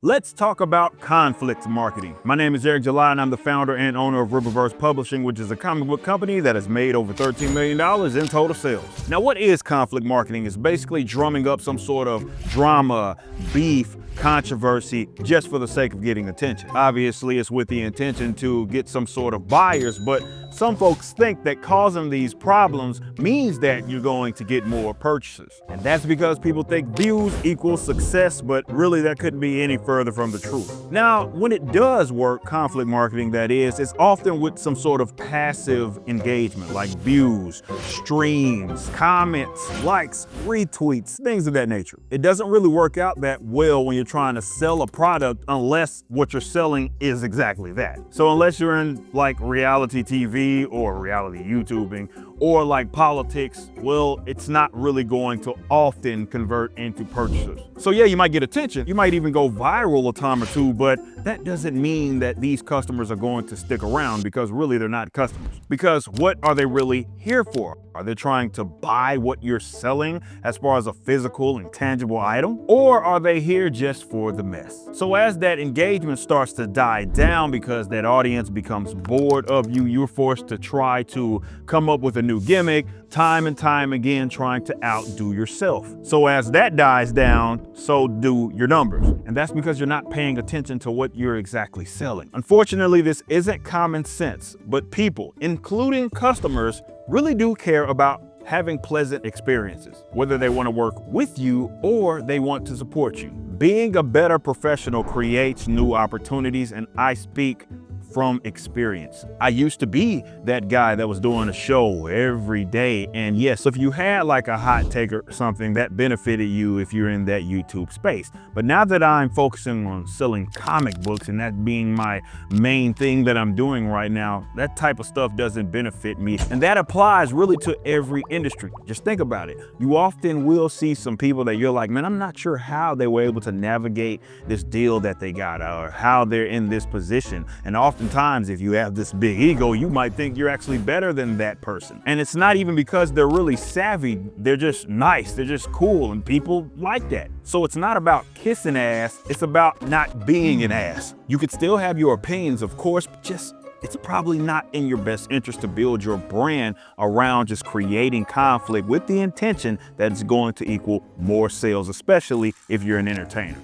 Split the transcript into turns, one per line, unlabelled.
Let's talk about conflict marketing. My name is Eric July, and I'm the founder and owner of Riververse Publishing, which is a comic book company that has made over $13 million in total sales. Now, what is conflict marketing? It's basically drumming up some sort of drama, beef, controversy, just for the sake of getting attention. Obviously, it's with the intention to get some sort of buyers, but some folks think that causing these problems means that you're going to get more purchases. And that's because people think views equals success, but really that couldn't be any further from the truth. Now, when it does work, conflict marketing that is, it's often with some sort of passive engagement, like views, streams, comments, likes, retweets, things of that nature. It doesn't really work out that well when you're trying to sell a product unless what you're selling is exactly that. So unless you're in like reality TV or reality YouTubing or like politics, well, it's not really going to often convert into purchases. So yeah, you might get attention, you might even go viral a time or two, but that doesn't mean that these customers are going to stick around, because really they're not customers. Because what are they really here for? Are they trying to buy what you're selling as far as a physical and tangible item? Or are they here just for the mess? So as that engagement starts to die down because that audience becomes bored of you, you're forced to try to come up with a new gimmick, time and time again trying to outdo yourself. So as that dies down, so do your numbers. And that's because you're not paying attention to what you're exactly selling. Unfortunately, this isn't common sense, but people, including customers, really do care about having pleasant experiences, whether they want to work with you or they want to support you. Being a better professional creates new opportunities, and I speak from experience. I used to be that guy that was doing a show every day. And yes, if you had like a hot take or something, that benefited you if you're in that YouTube space. But now that I'm focusing on selling comic books and that being my main thing that I'm doing right now, that type of stuff doesn't benefit me. And that applies really to every industry. Just think about it. You often will see some people that you're like, man, I'm not sure how they were able to navigate this deal that they got or how they're in this position. And oftentimes, if you have this big ego, you might think you're actually better than that person. And it's not even because they're really savvy. They're just nice. They're just cool. And people like that. So it's not about kissing ass. It's about not being an ass. You could still have your opinions, of course, but just it's probably not in your best interest to build your brand around just creating conflict with the intention that it's going to equal more sales, especially if you're an entertainer.